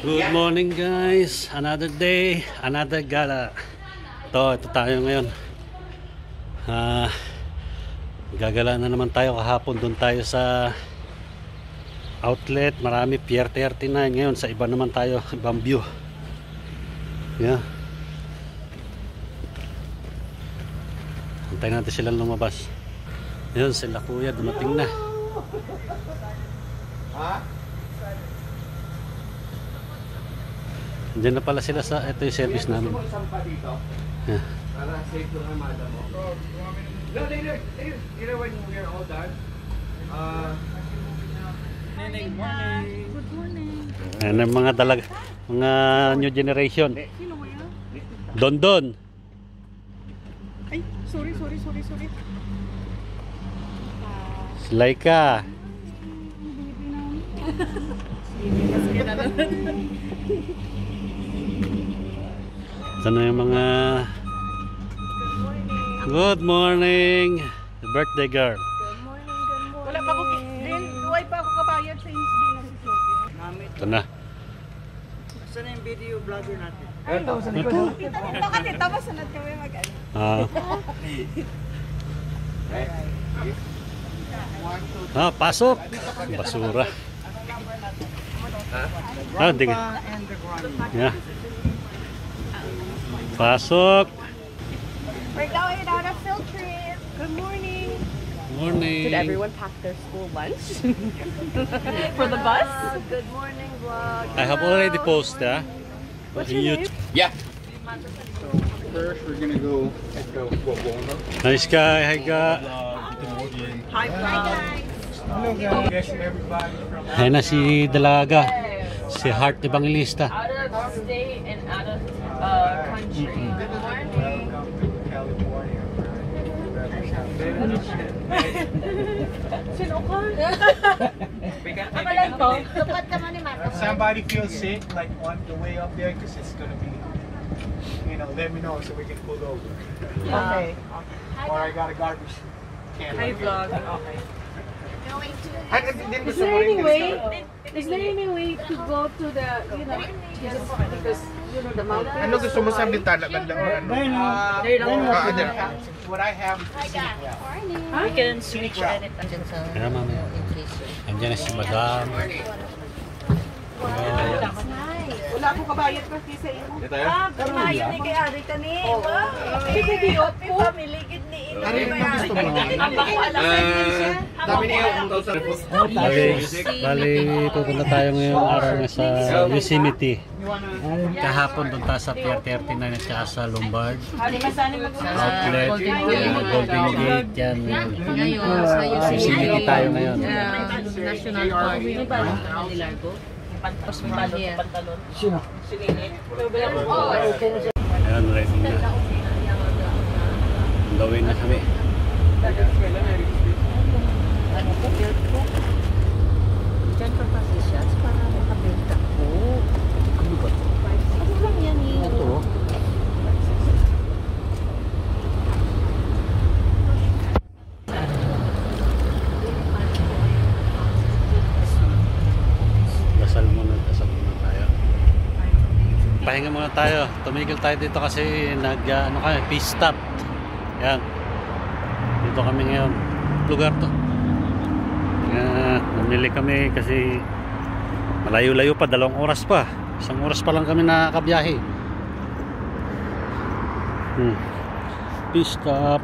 Good morning guys, another day, another gala. Ito tayo ngayon. Gagala na naman tayo. Kahapon doon tayo sa outlet, marami Pier 39. Ngayon sa iba naman tayo, ibang view. Yeah. Antayin natin silang lumabas. Yun, sila kuya dumating na. Diyan na pala sila sa, ito yung service namin. Yeah. Para safe yung armada mo. No, later when we're all done. Good morning. Ayan ang mga dalag, mga new generation. Sino mo yan? Don. Ay, sorry. Laika. Sana yung mga good morning, the birthday girl. Good morning. Wala pa ako, duway pa ako kabayad sa insbi na si Sophie. Ito na. Saan yung video vlogger natin? Ito, sa likod. Bakit ito? Masunod kami mag-ano. Pasok. Basura. Hindi ka. Yeah. Pasok. We're going on a field trip. Good morning. Morning. Did everyone pack their school lunch for the bus? Good morning vlog. I have already posted. What's your name? Yeah. First, we're gonna go at the Wawona. Nice guy. Hi guy. Hi, guys. Hello guys, everybody from Ayan na si Dalaga. Si Heart Evangelista. Out of state and out of country. Good morning. California. Sino ka? Ako lang to. Tupat ka man ni Marco. If somebody feels sick, like on the way up there, because it's gonna be, let me know so we can pull over. Okay. Or I got a garbage can. Hi, vlog. Okay. Going to Is there any way? Is there any way to go to the, because the mountain? Ano gusto mo sa bintana? Ganda or ano? What I have is We can switch anytime. Ayan mamaya. Andiyan na si Madam. Wala akong kabayad kasi sa iyo. Tayo? ni kay Ari ka ni. Wow. Family gid ni ino. Ano yung gusto mo? Dami niya yung 1,000. Bali, pupunta tayo ngayong araw na sa Yosemite. Kahapon doon tayo sa Pier 39 at saka sa Lombard Outlet, Golden Gate, yan. Ngayon, sa Yosemite tayo ngayon. National Park. Largo. Hospital here. Ayan, ready na. Gawin na kami. Diyan pa positions para makabenta ko. Ano ba? Ano lang yan eh? Ito. Dasal muna tayo. Pahinga muna tayo. Tumigil tayo dito kasi peace stop. Yan. Dito kami ngayon. Lugar to. Namili kami kasi malayo-layo pa, 2 oras pa. 1 oras pa lang kami nakakabiyahe. Peace stop.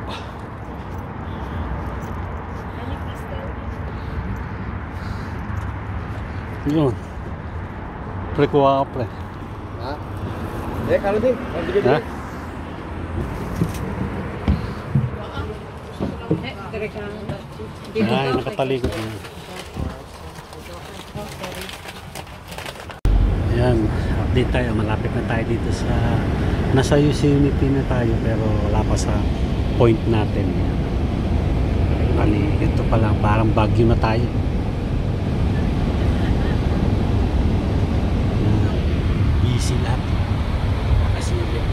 Yun. Pre-kuha ka pre. Ha? Kalau din. Ha? Ay, nakatalikod na. Ayan, update tayo. Malapit na tayo dito sa nasa Yosemite na tayo pero wala pa sa point natin. Bali, ito pa lang, parang Baguio na tayo. Easy lap. Nakasilip.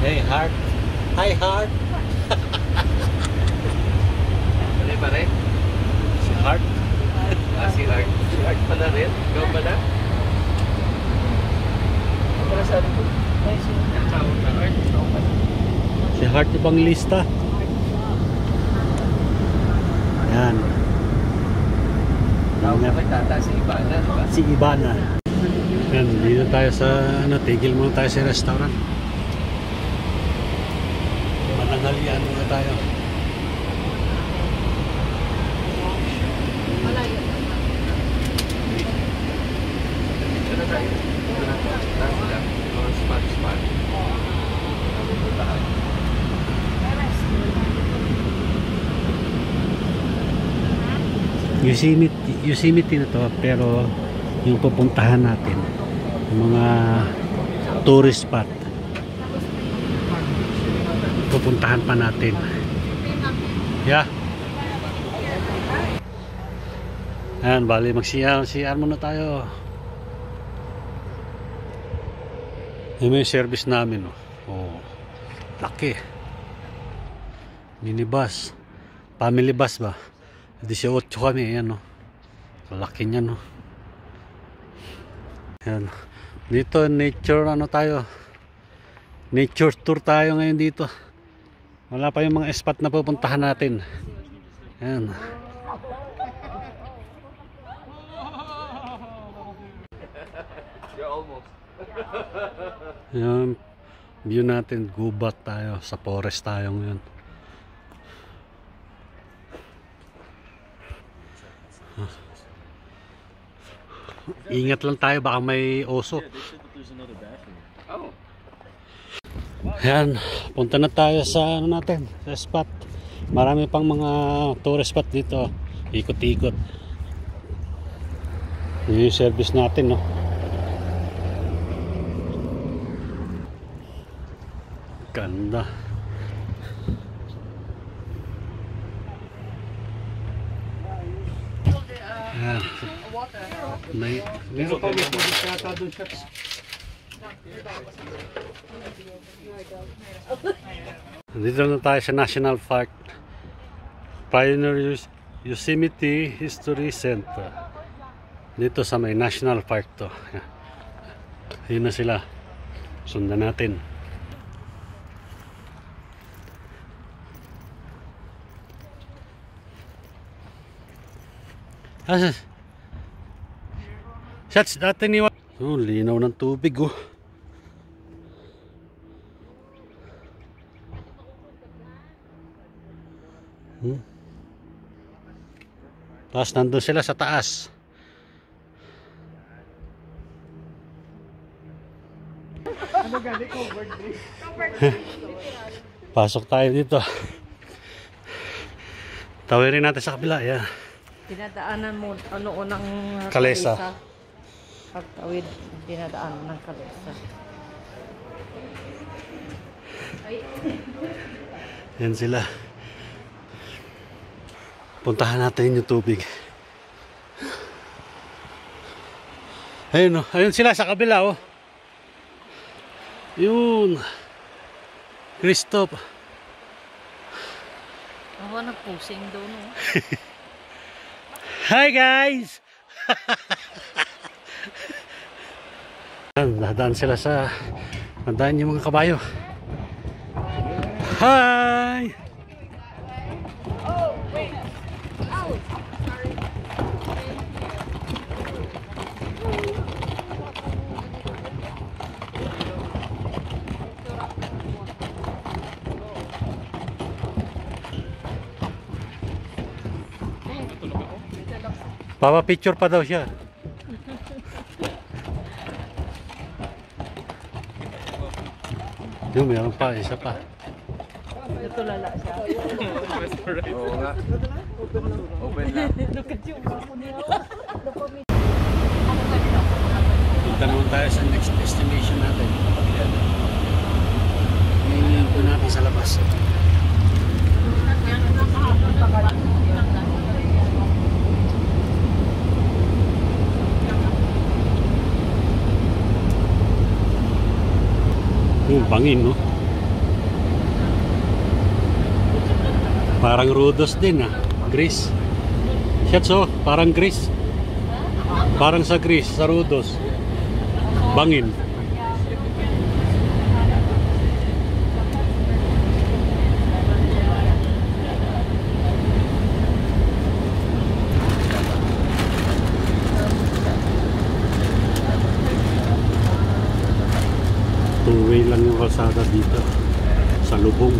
Hey, heart. Hi, heart. Ano ba rin? Si heart. Si Art. Si Art pala rin? Ikaw pala? Para sabi ko, tawag na Art. Ikaw pala. Si heart ibang lista. Yan. Tawag na kay Tata si Ibana, di ba? Si Ibana. Yan, dito tayo sa, tigil muna tayo sa restaurant. Mananghalian muna tayo. Ito na tayo. Ito na tayo. Taas lang. Mga spot. Lahat. Yosemite na to, pero yung pupuntahan natin, yung mga tourist spot, pupuntahan pa natin. Yeah. Ayan, bali mag-CR muna tayo. Yung may service namin, oh, laki. Minibus, family bus ba? 18 kami, ayan, laki niya, no. Ayan. Dito nature nature tour tayo ngayon dito. Wala pa yung mga spot na pupuntahan natin. Ayan. You're almost. Ayan, view natin, gubat tayo, sa forest tayo ngayon. Ingat lang tayo, baka may oso. Oh. Ayan, punta na tayo sa natin, sa spot. Marami pang mga tourist spot dito. Ikot-ikot. Yun yung service natin, no. Ganda. Ayan. Meron pa may pwede kata doon siya. Dito na tayo sa National Park, Pioneer Yosemite History Center. Dito sa may National Park to. Yun na sila. Sundan natin. Shots natin ni linaw ng tubig, oh. Tapos nandun sila sa taas. Pasok tayo dito. Tawirin natin sa kabila, yan. Dinadaanan mo ano unang Kalesa. Pagtawid, dinadaanan ng kalesa. Yan sila. Puntahan natin yung tubig. Ayun, oh. Ayun sila sa kabila, oh. Yun. Christoph. Ako nagpusing doon, no? Hi guys! Dadaan sila sa nadaan yung mga kabayo. Hi! Papa picture pa daw siya. Yung meron pa, isa pa. Ito lala siya. Oo nga. Open na. Look at you. Punta naman tayo sa next destination natin. Ngayon po natin sa labas. Bangin, no? Parang Rhodos din ah. Greece. Shots oh, parang Greece. Parang sa Greece, sa Rhodos. Bangin. Two-way lang yung kalsada dito sa lubong.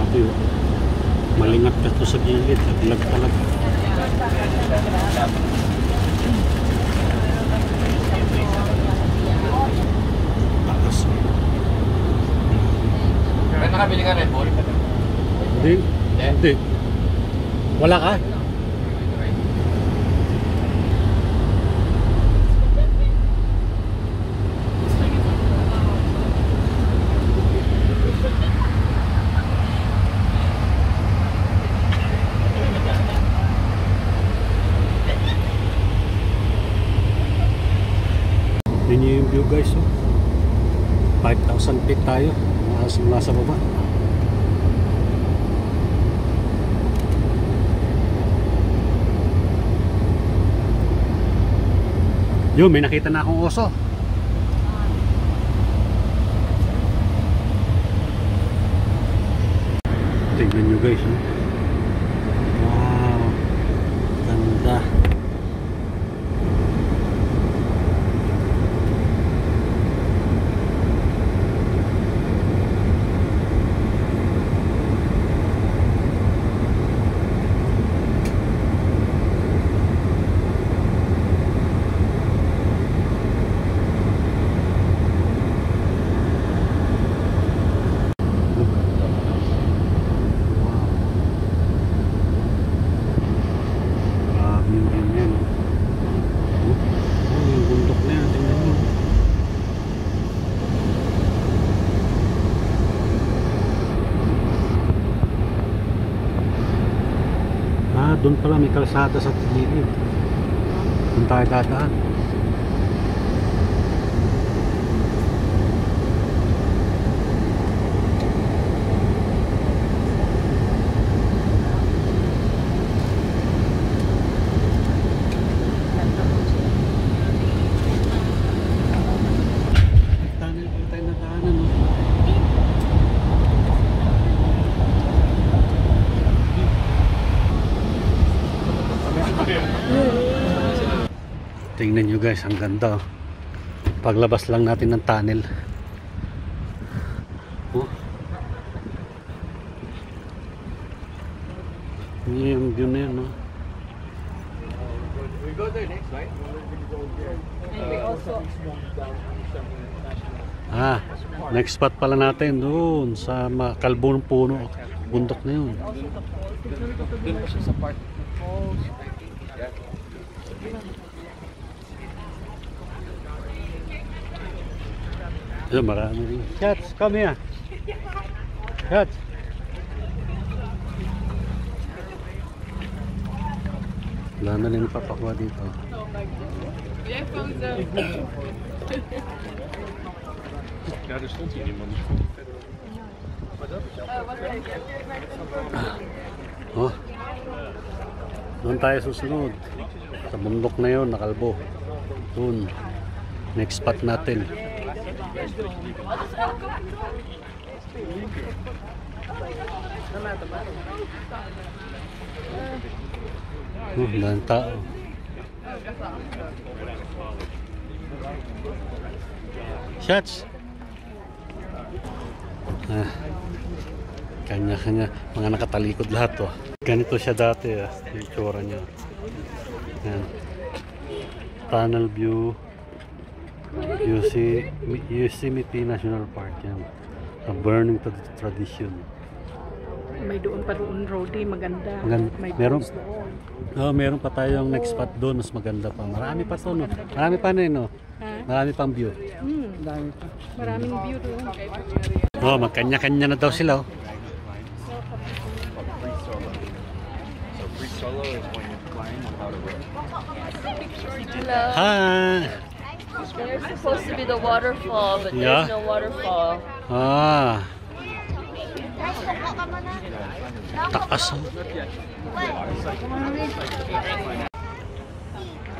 Grabe oh. Malingat ka to sa gilid. Laglag talaga. Takas. Kaya nakabili ka Red Bull? Hindi. Hindi. Wala ka? Yun yung view guys oh. 5,000 feet tayo mula sa baba. Yun, may nakita na akong oso. Tingnan nyo guys oh. Wow, ganda. Doon pala may kalsada sa gilid. Doon tayo dadaan. Tunnel pala tayo nadaanan. Tingnan nyo guys, ang ganda oh. Paglabas lang natin ng tunnel oh. Yung view na yun oh. We go there next, right? And we also Next spot pala natin doon sa kalbong puno. Bundok na yun. Doon pa siya sa park. Yun, marami rin. Shots, come here. Shots. Wala na rin papakwa dito. Ja, er stond hier iemand. Oh. Doon tayo susunod. Sa bundok na yun, nakalbo. Doon. Next spot natin. Dahil tao. Shots. Kanya-kanya mga nakatalikod lahat to. Ganito siya dati yung itsura niya. Yan. Tunnel view. Yosemite National Park yan. A burning tradition. May doon pa doon, Rody, maganda. May meron, post doon. oh, meron pa tayong next spot doon, mas maganda pa. Marami pa to, no? Marami pa na, no? Marami pang view. Dami pa. Maraming view doon. Oh, magkanya-kanya na daw sila, oh. So free solo is when you're flying without a rope. Hello. Hi! There's supposed to be the waterfall, but Yeah. there's no waterfall. Ah. Taas. Oh.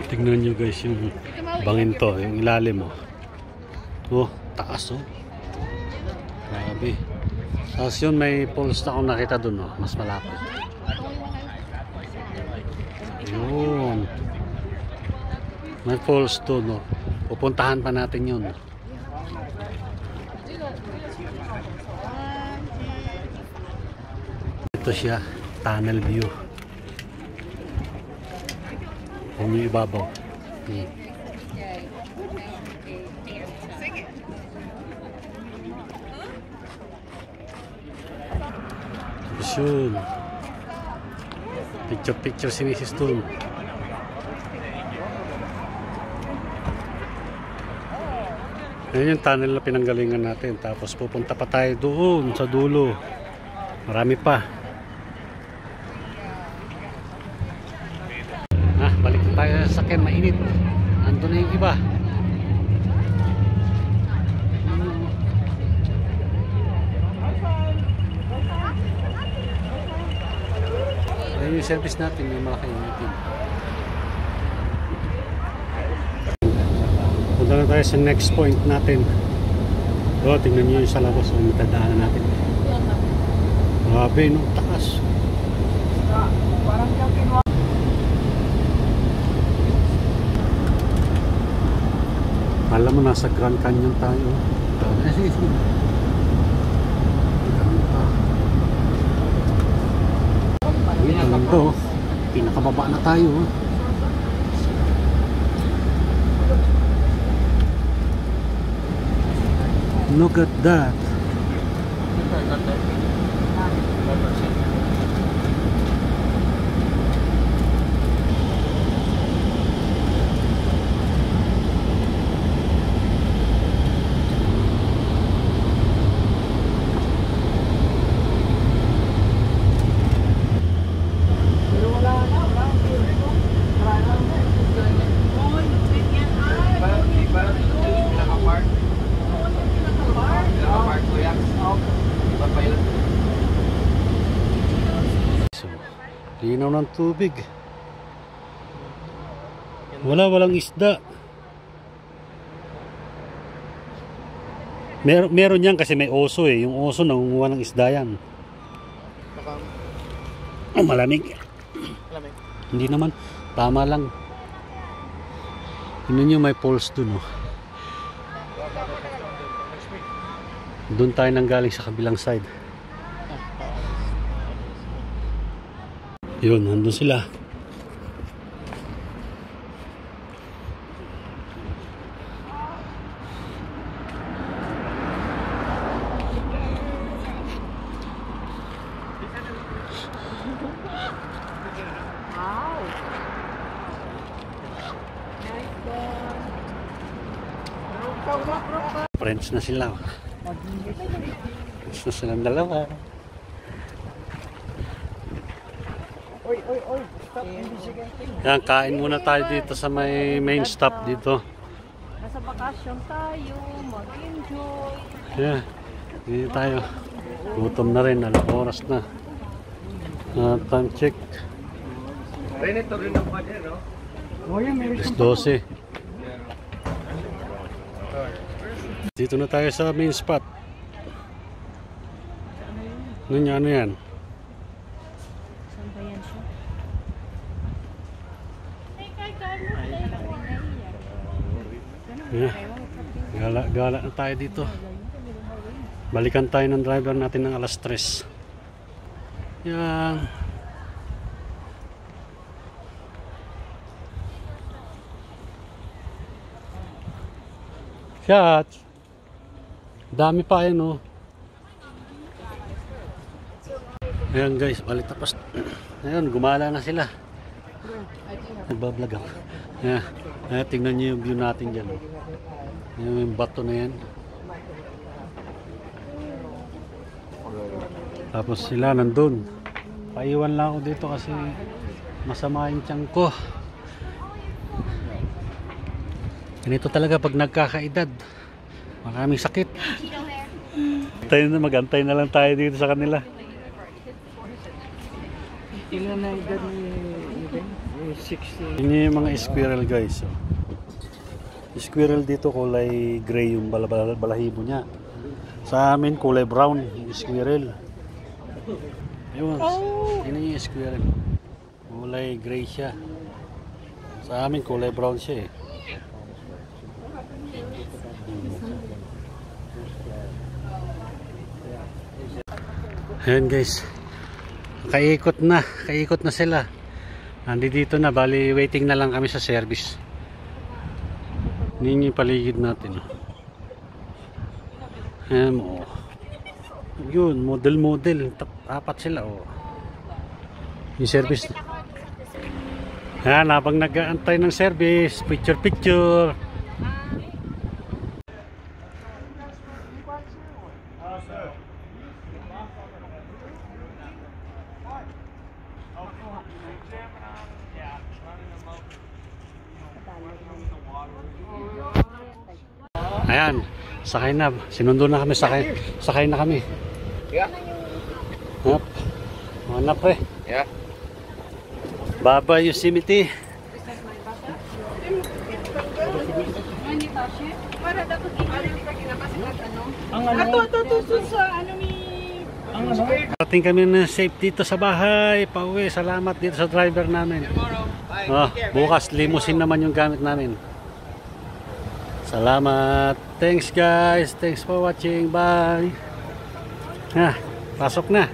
Tingnan nyo guys yung bangin to, yung ilalim mo. Oh, taas oh. Grabe. Tapos yun may pulse na akong nakita dun oh, mas malapit. Yun. May falls to no. Pupuntahan pa natin yun. Ito siya, tunnel view. Yan yung ibabaw. Yun. Picture si Mrs. Toon. Ayan yung tunnel na pinanggalingan natin. Tapos pupunta pa tayo doon sa dulo. Marami pa. Balik tayo sa sakyan. Mainit. Nandun na yung iba. Ayan yung service natin. May mga kainitin. Punta na tayo sa next point natin. Tingnan nyo yung sa labas. Ang matadaanan natin. Grabe, no? Taas. Alam mo, nasa Grand Canyon tayo. Ito, pinakababa na tayo. Look at that. Linaw ng tubig. Walang isda. Meron yan kasi may oso eh. Yung oso nangunguha ng isda yan. Oh, malamig. Hindi naman. Tama lang. Yun yung may poles dun oh. Doon tayo nanggaling sa kabilang side. Yun, nandun sila. Friends na sila. Friends na silang dalawa. Yan, kain muna tayo dito sa may main stop dito. Nasa bakasyon tayo, mag-enjoy. Yeah, dito tayo. Gutom na rin, alas oras na. Time check. Ito rin ang pa dyan, no? Alas 12. Dito na tayo sa main spot. Ano yan? Yeah. Gala na tayo dito. Balikan tayo ng driver natin ng alas 3. Yan. Shot. Dami pa yan oh. Ayan guys, balik tapos. Ayan, gumala na sila. Nagbablog ako. Ayan. Ayan, tingnan nyo yung view natin dyan. Ayan, yung bato na yan. Tapos sila nandun. Paiwan lang ako dito kasi masama yung tiyan ko. Ganito talaga pag nagkakaedad. Maraming sakit. Magantay na lang tayo dito sa kanila. Ilan na edad ni Ben? 60. Yun yung mga squirrel guys. Oh. Squirrel dito kulay gray yung balahibo niya. Sa amin kulay brown yung squirrel. Yun. Tingnan niyo yung squirrel. Kulay gray siya. Sa amin kulay brown siya eh. Ayan guys. Kaikot na sila. Nandito na, bali waiting na lang kami sa service. Yun yung paligid natin. Ayan mo. Yun, model. Apat sila oh. Yung service. Ayan, habang nag-aantay ng service, picture. Ayan, sakay na. Sinundo na kami, sakay na kami. Yeah. Hop. Manap eh. Yeah. Baba Yosemite. Para dapat ito sa ano ni... Parating kami na safe dito sa bahay. Pauwi. Salamat dito sa driver namin. Bukas limousine naman yung gamit namin. Salamat. Thanks guys. Thanks for watching. Bye. Pasok na.